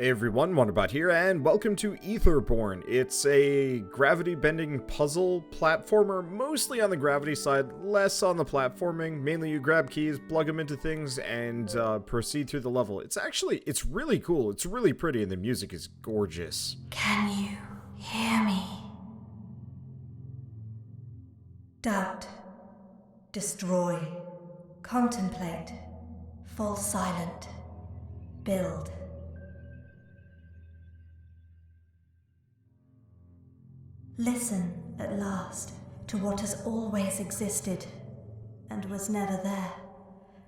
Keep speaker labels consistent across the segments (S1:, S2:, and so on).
S1: Hey everyone, Wanderbot here, and welcome to Etherborn. It's a gravity-bending puzzle platformer, mostly on the gravity side, less on the platforming. Mainly you grab keys, plug them into things, and proceed through the level. It's really cool, it's really pretty, and the music is gorgeous.
S2: Can you hear me? Doubt. Destroy. Contemplate. Fall silent. Build. Listen, at last, to what has always existed, and was never there,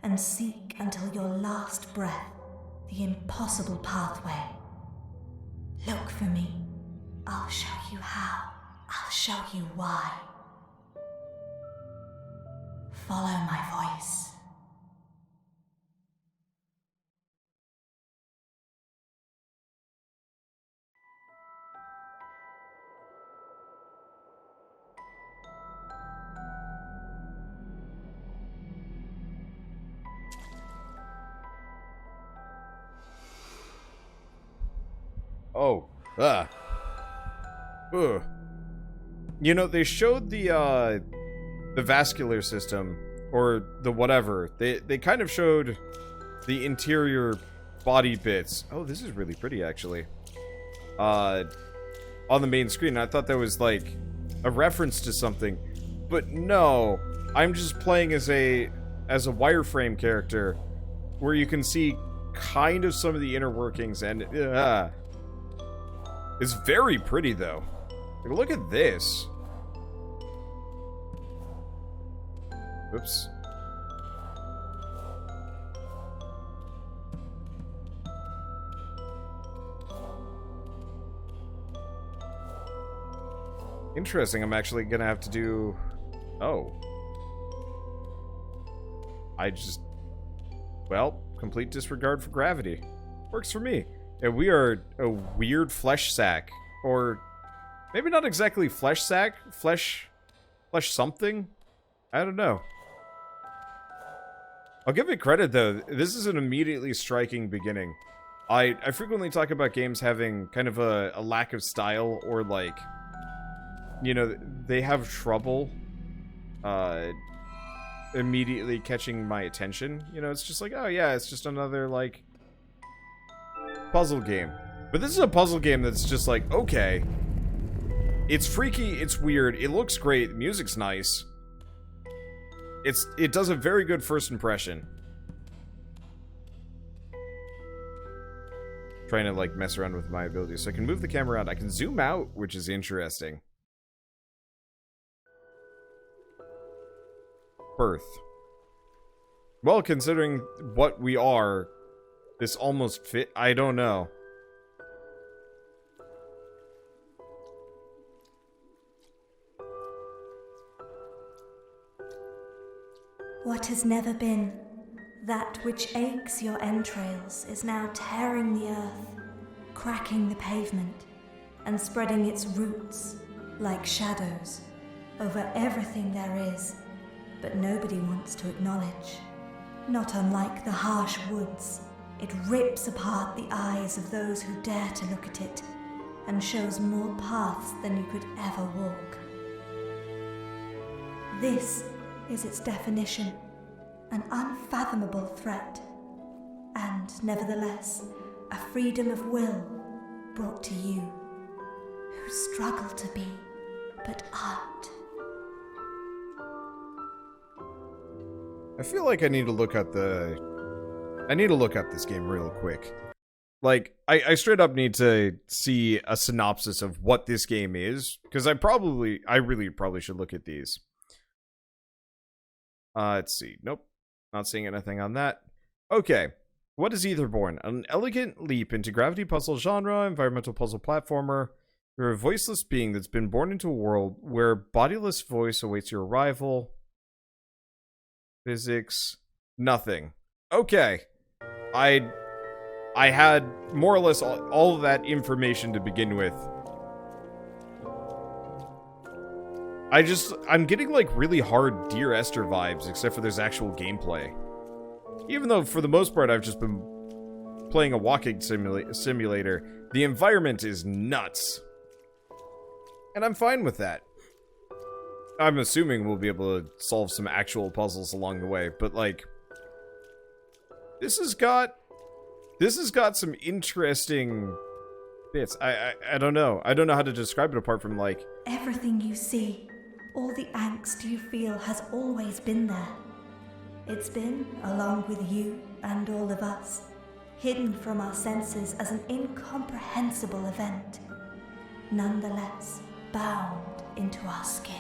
S2: and seek until your last breath the impossible pathway. Look for me. I'll show you how. I'll show you why. Follow my voice.
S1: Oh, Ugh. You know, they showed the vascular system, or the whatever. They kind of showed the interior body bits. Oh, this is really pretty, actually. On the main screen. I thought that was, like, a reference to something. But no, I'm just playing as a wireframe character, where you can see kind of some of the inner workings, and, it's very pretty, though. Like, look at this. Oops. Interesting, I'm actually gonna have to do... Oh. Well, complete disregard for gravity. Works for me. And we are a weird flesh sack. Or maybe not exactly flesh sack. Flesh something? I don't know. I'll give it credit, though. This is an immediately striking beginning. I frequently talk about games having kind of a lack of style, or like, you know, they have trouble immediately catching my attention. You know, it's just like, oh yeah, it's just another, like, puzzle game. But this is a puzzle game that's just like, okay. It's freaky, it's weird, it looks great, the music's nice. It does a very good first impression. Trying to, like, mess around with my abilities. So I can move the camera around. I can zoom out, which is interesting. Birth. Well, considering what we are, this almost fit. I don't know.
S2: What has never been, that which aches your entrails, is now tearing the earth, cracking the pavement, and spreading its roots, like shadows, over everything there is, but nobody wants to acknowledge. Not unlike the harsh woods, it rips apart the eyes of those who dare to look at it, and shows more paths than you could ever walk. This is its definition, an unfathomable threat, and nevertheless, a freedom of will brought to you, who struggle to be, but aren't.
S1: I feel like I need to look at this game real quick. Like, I straight up need to see a synopsis of what this game is, because I really probably should look at these. Let's see. Nope. Not seeing anything on that. Okay. What is Etherborn? An elegant leap into gravity puzzle genre, environmental puzzle platformer. You're a voiceless being that's been born into a world where bodiless voice awaits your arrival. Physics. Nothing. Okay. I had more or less all of that information to begin with. I'm getting, like, really hard Dear Esther vibes, except for there's actual gameplay. Even though, for the most part, I've just been playing a walking simulator. The environment is nuts. And I'm fine with that. I'm assuming we'll be able to solve some actual puzzles along the way, but like this has got some interesting bits. I don't know. I don't know how to describe it apart from like
S2: everything you see, all the angst you feel has always been there. It's been along with you and all of us, hidden from our senses as an incomprehensible event, nonetheless bound into our skin.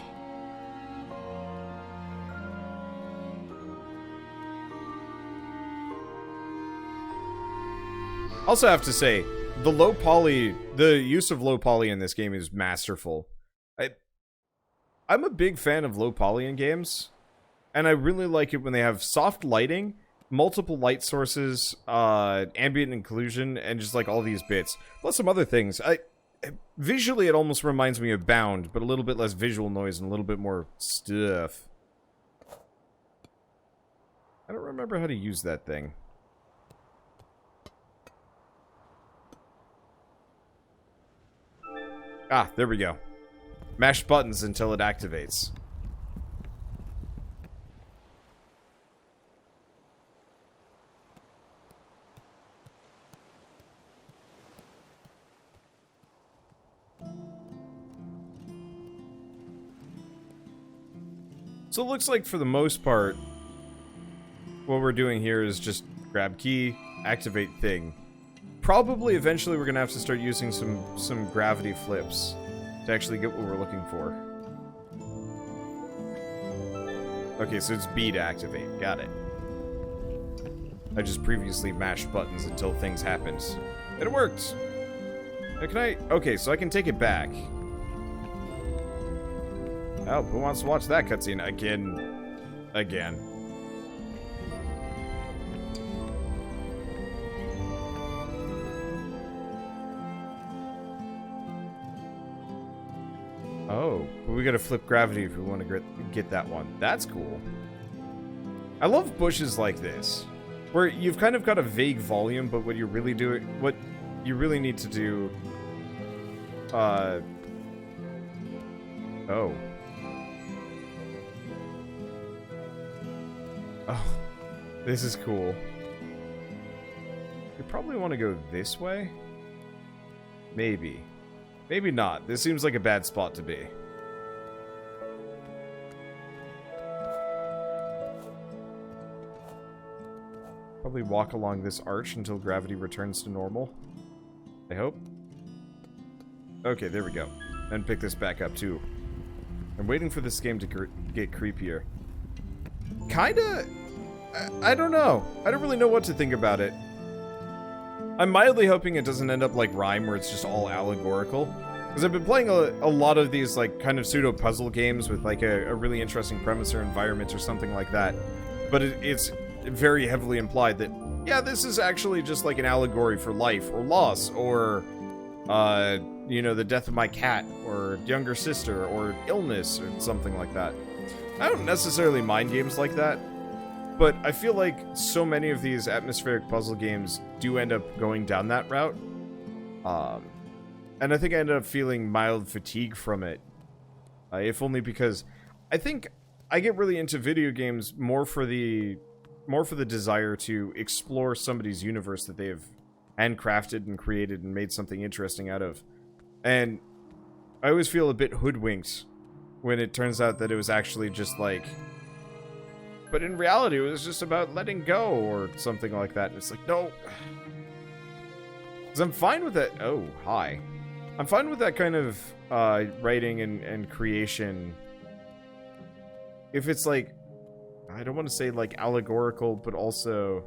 S1: Also have to say, the use of low poly in this game is masterful. I'm a big fan of low poly in games, and I really like it when they have soft lighting, multiple light sources, ambient occlusion, and just like all these bits. Plus some other things. Visually, it almost reminds me of Bound, but a little bit less visual noise and a little bit more stuff. I don't remember how to use that thing. Ah, there we go. Mash buttons until it activates. So it looks like for the most part, what we're doing here is just grab key, activate thing. Probably eventually we're gonna have to start using some gravity flips to actually get what we're looking for. Okay, so it's B to activate. Got it. I just previously mashed buttons until things happened. It worked! Now can I... Okay, so I can take it back. Oh, who wants to watch that cutscene again? Again. Oh, but we gotta flip gravity if we want to get that one. That's cool. I love bushes like this, where you've kind of got a vague volume, but what you really need to do, oh. Oh, this is cool. You probably want to go this way? Maybe. Maybe not. This seems like a bad spot to be. Probably walk along this arch until gravity returns to normal. I hope. Okay, there we go. And pick this back up too. I'm waiting for this game to get creepier. Kinda... I don't know. I don't really know what to think about it. I'm mildly hoping it doesn't end up like Rhyme, where it's just all allegorical. Because I've been playing a lot of these like kind of pseudo-puzzle games with like a really interesting premise or environment or something like that. But it's very heavily implied that, yeah, this is actually just like an allegory for life or loss or, you know, the death of my cat or younger sister or illness or something like that. I don't necessarily mind games like that. But I feel like so many of these atmospheric puzzle games do end up going down that route. And I think I ended up feeling mild fatigue from it. If only because I think I get really into video games more for the desire to explore somebody's universe that they've handcrafted and created and made something interesting out of. And I always feel a bit hoodwinked when it turns out that it was actually just like... But in reality, it was just about letting go or something like that. And it's like, no. Because I'm fine with that. Oh, hi. I'm fine with that kind of writing and creation. If it's like, I don't want to say like allegorical, but also,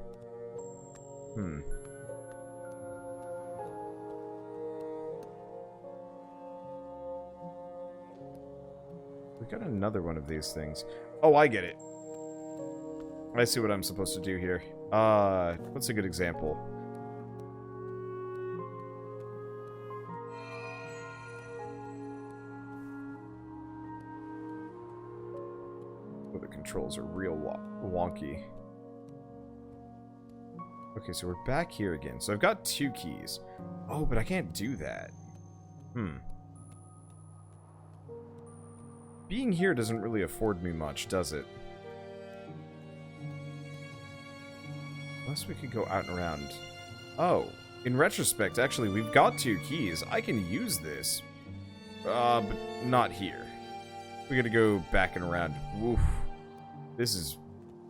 S1: We got another one of these things. Oh, I get it. I see what I'm supposed to do here. What's a good example? Oh, the controls are real wonky. Okay, so we're back here again. So I've got 2 keys. Oh, but I can't do that. Being here doesn't really afford me much, does it? Unless we could go out and around. Oh, in retrospect, actually, we've got 2 keys. I can use this. But not here. We gotta go back and around. Woof. This is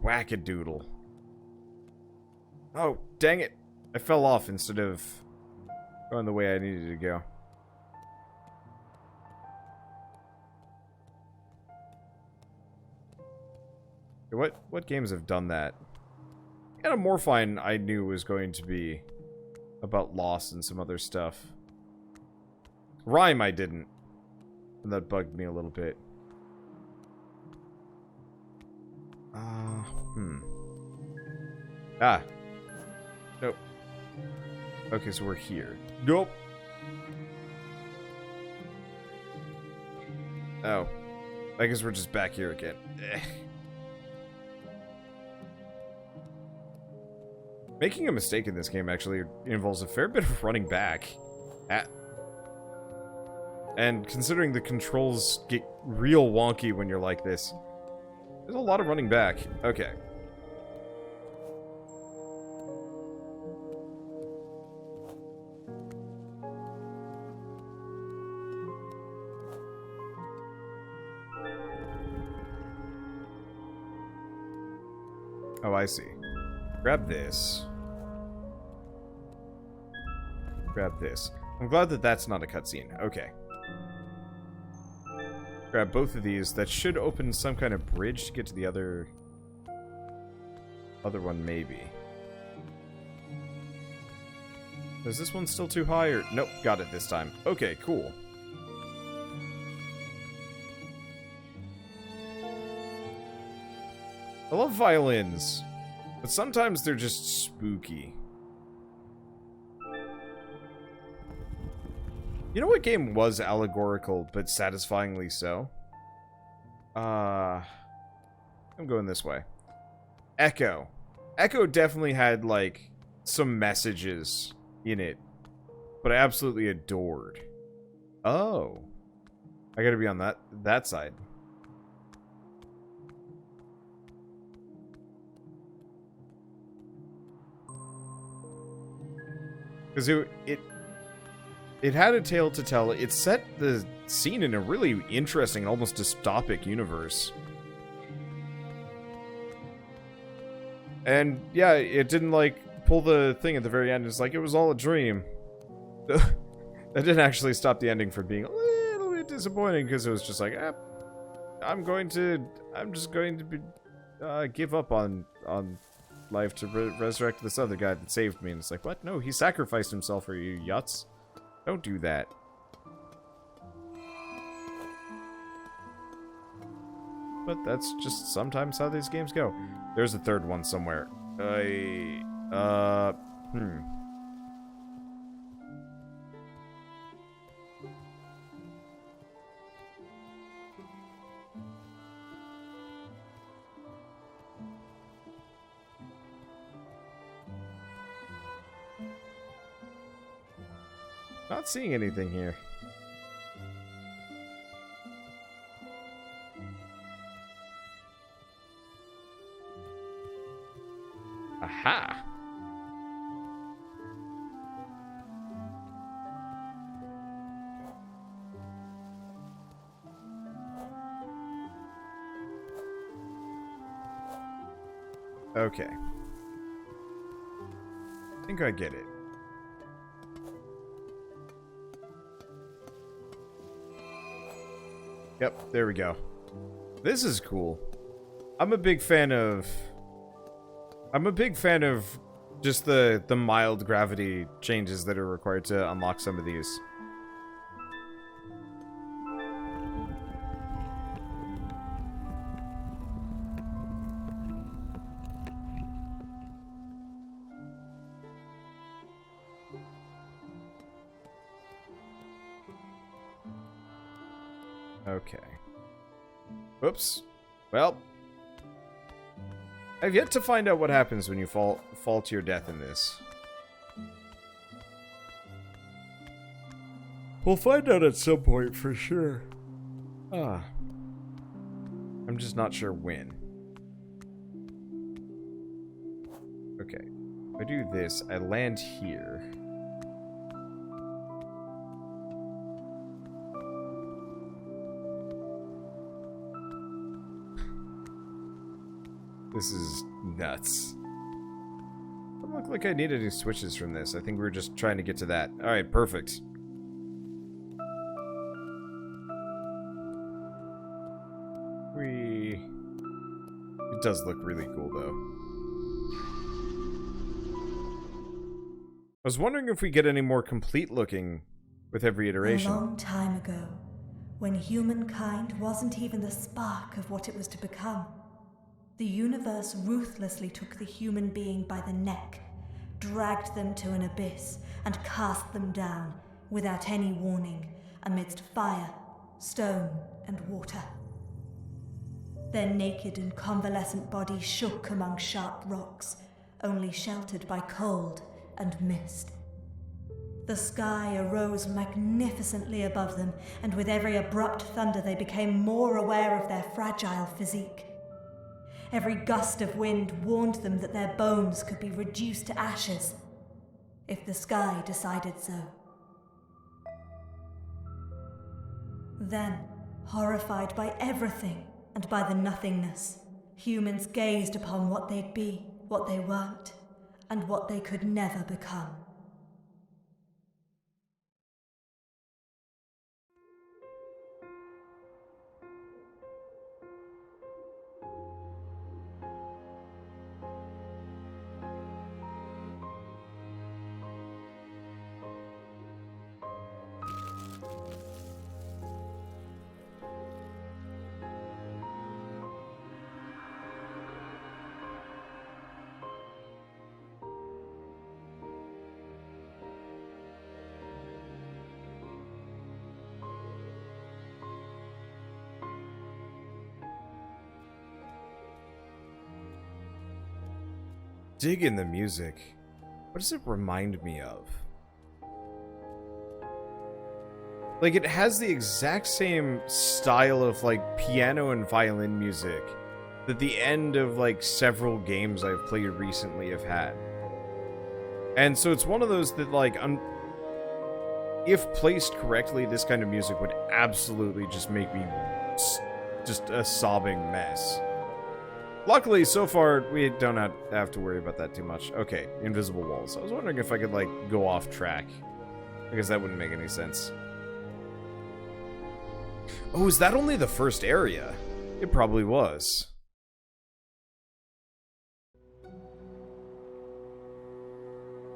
S1: wackadoodle. Oh, dang it. I fell off instead of going the way I needed to go. What games have done that? Anamorphine I knew was going to be about loss and some other stuff. Rhyme I didn't. And that bugged me a little bit. Ah. Nope. Okay, so we're here. Nope. Oh. I guess we're just back here again. Making a mistake in this game actually involves a fair bit of running back. And considering the controls get real wonky when you're like this, there's a lot of running back. Okay. Oh, I see. Grab this. Grab this. I'm glad that that's not a cutscene. Okay. Grab both of these. That should open some kind of bridge to get to the other one, maybe. Is this one still too high, or... Nope, got it this time. Okay, cool. I love violins, but sometimes they're just spooky. You know what game was allegorical, but satisfyingly so? I'm going this way. Echo. Echo definitely had, like, some messages in it, but I absolutely adored. Oh. I gotta be on that side. Because it had a tale to tell. It set the scene in a really interesting, almost dystopic universe. And yeah, it didn't like pull the thing at the very end. It's like it was all a dream. That didn't actually stop the ending from being a little bit disappointing, because it was just like, I'm just going to give up on life to resurrect this other guy that saved me. And it's like, what? No, he sacrificed himself for you, yuts. Don't do that. But that's just sometimes how these games go. There's a third one somewhere. Not seeing anything here. Aha! Okay. I think I get it. Yep, there we go. This is cool. I'm a big fan of just the mild gravity changes that are required to unlock some of these. Okay. Whoops. Well. I've yet to find out what happens when you fall to your death in this. We'll find out at some point for sure. I'm just not sure when. Okay. If I do this, I land here. This is nuts. Doesn't look like I need any switches from this. I think we were just trying to get to that. Alright, perfect. It does look really cool, though. I was wondering if we get any more complete looking with every iteration.
S2: A long time ago, when humankind wasn't even the spark of what it was to become, the universe ruthlessly took the human being by the neck, dragged them to an abyss, and cast them down, without any warning, amidst fire, stone, and water. Their naked and convalescent bodies shook among sharp rocks, only sheltered by cold and mist. The sky arose magnificently above them, and with every abrupt thunder they became more aware of their fragile physique. Every gust of wind warned them that their bones could be reduced to ashes, if the sky decided so. Then, horrified by everything and by the nothingness, humans gazed upon what they'd be, what they weren't, and what they could never become.
S1: Dig in the music. What does it remind me of? Like, it has the exact same style of, like, piano and violin music that the end of, like, several games I've played recently have had. And so it's one of those that, like, if placed correctly, this kind of music would absolutely just make me just a sobbing mess. Luckily, so far, we don't have to worry about that too much. Okay, invisible walls. I was wondering if I could, like, go off track. Because that wouldn't make any sense. Oh, is that only the first area? It probably was.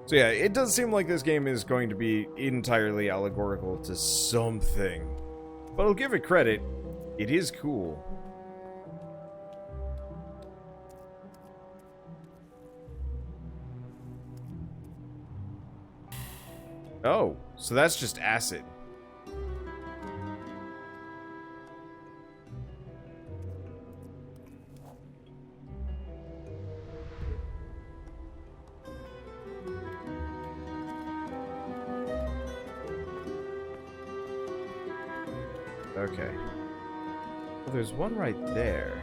S1: So yeah, it does seem like this game is going to be entirely allegorical to something. But I'll give it credit. It is cool. Oh, so that's just acid. Okay. Well, there's one right there.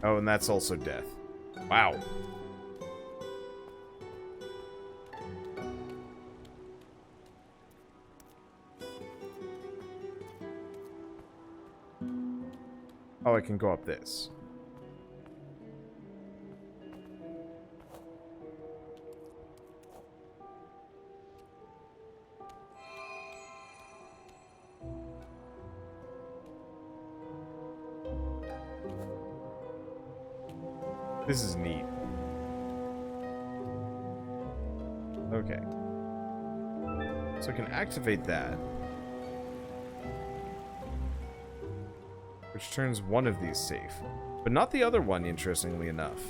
S1: Oh, and that's also death. Wow. Oh, I can go up this. This is neat. Okay. So I can activate that. Which turns one of these safe. But not the other one, interestingly enough.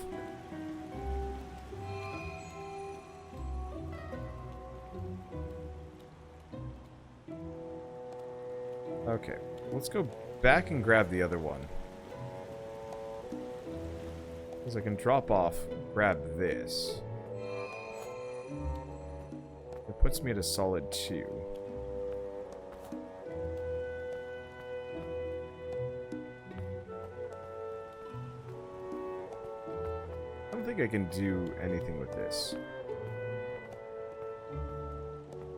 S1: Okay, let's go back and grab the other one. Because I can drop off, grab this. It puts me at a solid 2. I don't think I can do anything with this.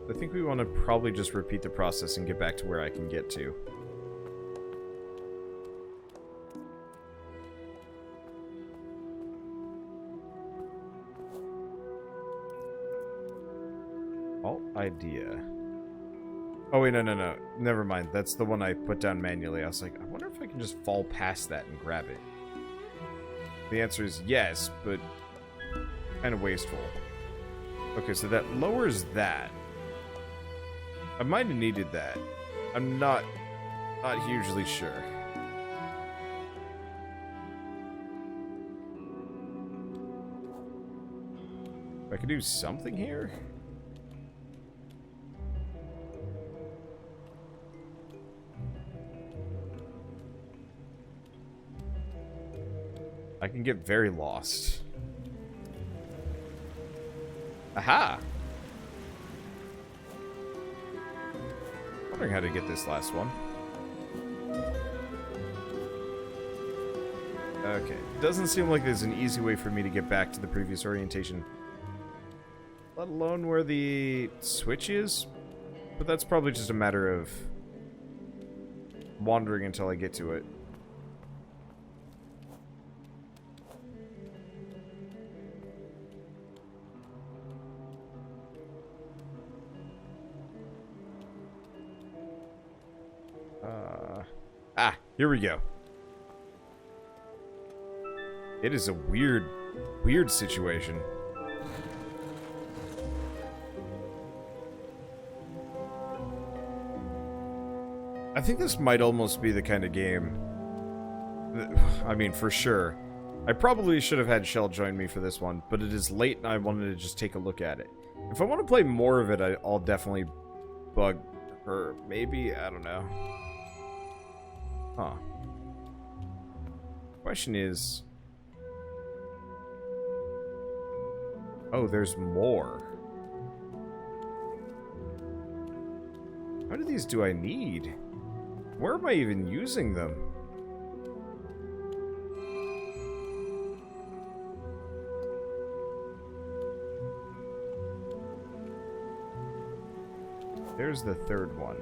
S1: I think we want to probably just repeat the process and get back to where I can get to. Alt idea. Oh wait, no. Never mind. That's the one I put down manually. I was like, I wonder if I can just fall past that and grab it. The answer is yes, but kind of wasteful. Okay, so that lowers that. I might have needed that. I'm not hugely sure. I could do something here? I can get very lost. Aha! Wondering how to get this last one. Okay, doesn't seem like there's an easy way for me to get back to the previous orientation. Let alone where the switch is. But that's probably just a matter of wandering until I get to it. Here we go. It is a weird situation. I think this might almost be the kind of game... I mean, for sure. I probably should have had Shell join me for this one, but it is late and I wanted to just take a look at it. If I want to play more of it, I'll definitely bug her. Maybe, I don't know. Huh. Question is... Oh, there's more. How many of these do I need? Where am I even using them? There's the third one.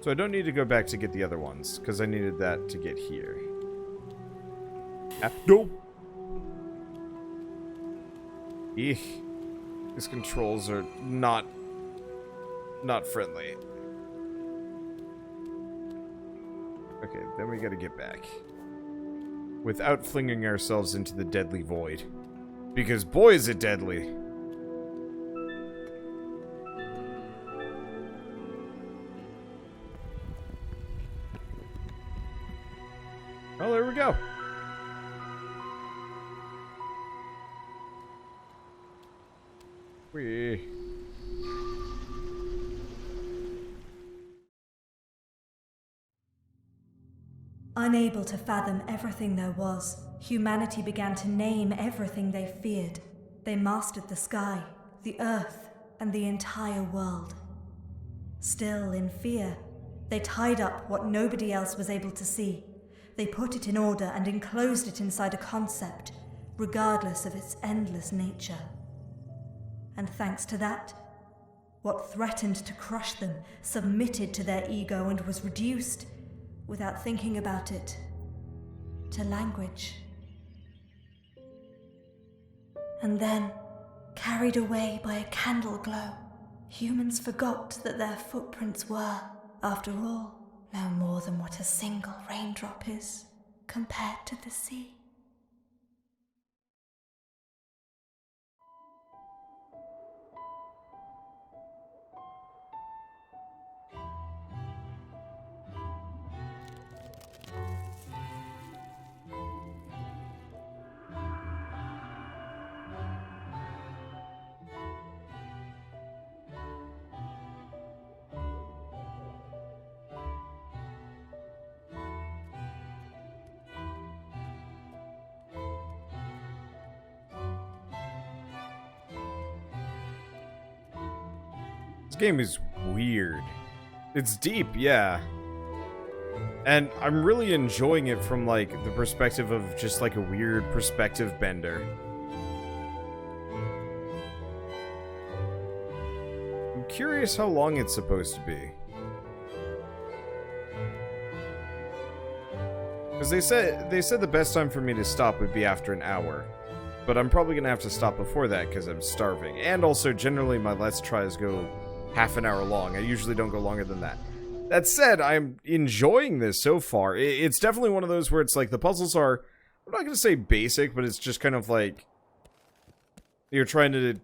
S1: So I don't need to go back to get the other ones, because I needed that to get here. No! Eek. These controls are not friendly. Okay, then we gotta get back. Without flinging ourselves into the deadly void. Because boy is it deadly! Oh, there we go. Whee.
S2: Unable to fathom everything there was, humanity began to name everything they feared. They mastered the sky, the earth, and the entire world. Still in fear, they tied up what nobody else was able to see. They put it in order and enclosed it inside a concept, regardless of its endless nature. And thanks to that, what threatened to crush them submitted to their ego and was reduced, without thinking about it, to language. And then, carried away by a candle glow, humans forgot that their footprints were, after all, no more than what a single raindrop is compared to the sea.
S1: game is weird. It's deep, yeah. And I'm really enjoying it from, like, the perspective of just, like, a weird perspective bender. I'm curious how long it's supposed to be. Because they said the best time for me to stop would be after an hour. But I'm probably going to have to stop before that because I'm starving. And also, generally, my Let's Tries go half an hour long. I usually don't go longer than that. That said, I'm enjoying this so far. It's definitely one of those where it's like the puzzles are, I'm not going to say basic, but it's just kind of like you're trying to...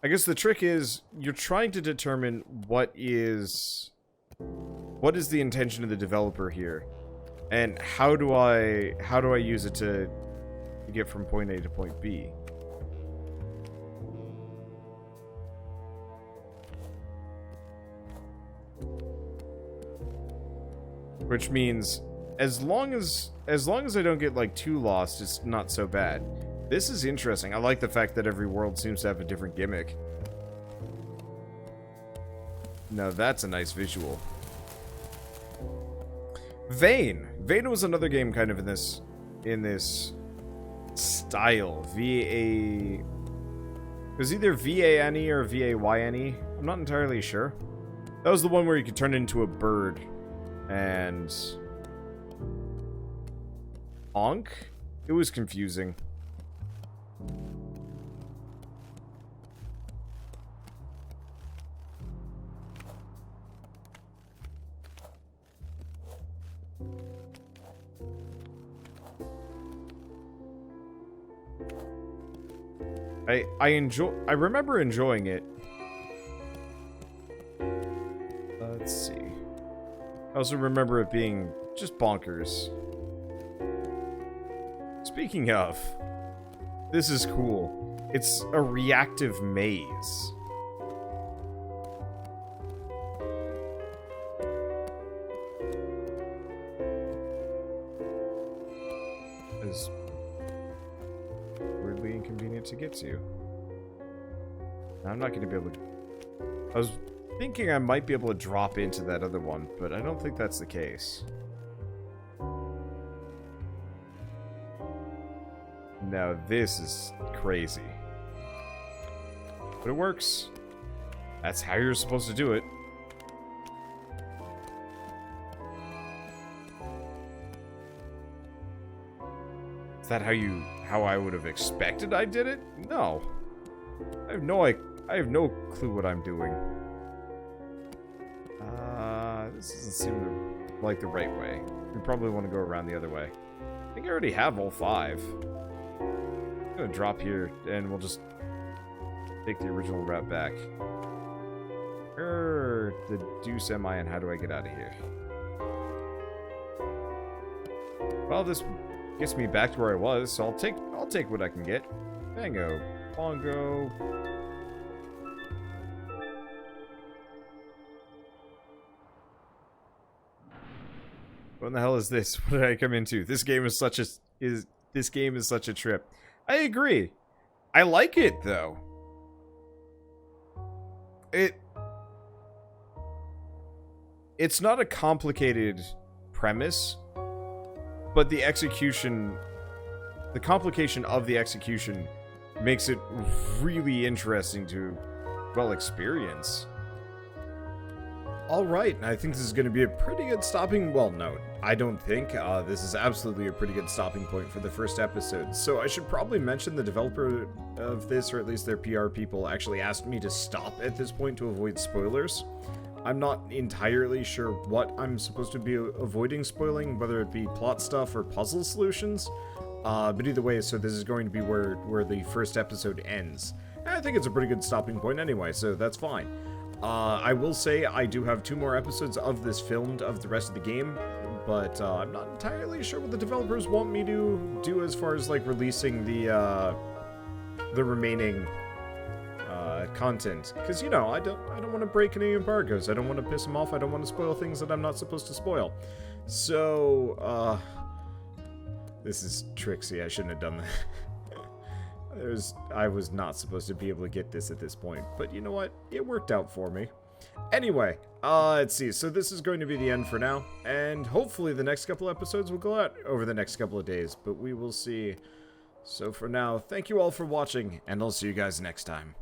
S1: I guess the trick is you're trying to determine what is the intention of the developer here. And how do I use it to get from point A to point B? Which means as long as I don't get like too lost, it's not so bad. This is interesting. I like the fact that every world seems to have a different gimmick. Now that's a nice visual. Vane was another game kind of in this style. It was either V-A-N-E or V-A-Y-N-E. I'm not entirely sure. That was the one where you could turn into a bird and honk. It was confusing. I remember enjoying it. Let's see. I also remember it being just bonkers. Speaking of, this is cool. It's a reactive maze. It's weirdly inconvenient to get to. I'm not going to be able to... I was thinking I might be able to drop into that other one, but I don't think that's the case. Now this is crazy. But it works. That's how you're supposed to do it. Is that how I would have expected I did it? No. I have no clue what I'm doing. This doesn't seem like the right way. We probably want to go around the other way. I think I already have all 5. I'm gonna drop here and we'll just take the original route back. The deuce am I, and how do I get out of here? Well, this gets me back to where I was, so I'll take what I can get. Bango, bongo. What in the hell is this? What did I come into? This game is such a trip. I agree. I like it though. It's not a complicated premise, but the complication of the execution makes it really interesting to, well, experience. Alright, I think this is going to be a pretty good stopping... Well, no, I don't think. This is absolutely a pretty good stopping point for the first episode. So I should probably mention the developer of this, or at least their PR people, actually asked me to stop at this point to avoid spoilers. I'm not entirely sure what I'm supposed to be avoiding spoiling, whether it be plot stuff or puzzle solutions. But either way, so this is going to be where the first episode ends. And I think it's a pretty good stopping point anyway, so that's fine. I will say I do have 2 more episodes of this filmed of the rest of the game, but I'm not entirely sure what the developers want me to do as far as like releasing the remaining content, because you know I don't want to break any embargoes. I don't want to piss them off. I don't want to spoil things that I'm not supposed to spoil. So this is tricksy. I shouldn't have done that. I was not supposed to be able to get this at this point, but you know what? It worked out for me. Anyway, let's see. So this is going to be the end for now, and hopefully the next couple episodes will go out over the next couple of days, but we will see. So for now, thank you all for watching, and I'll see you guys next time.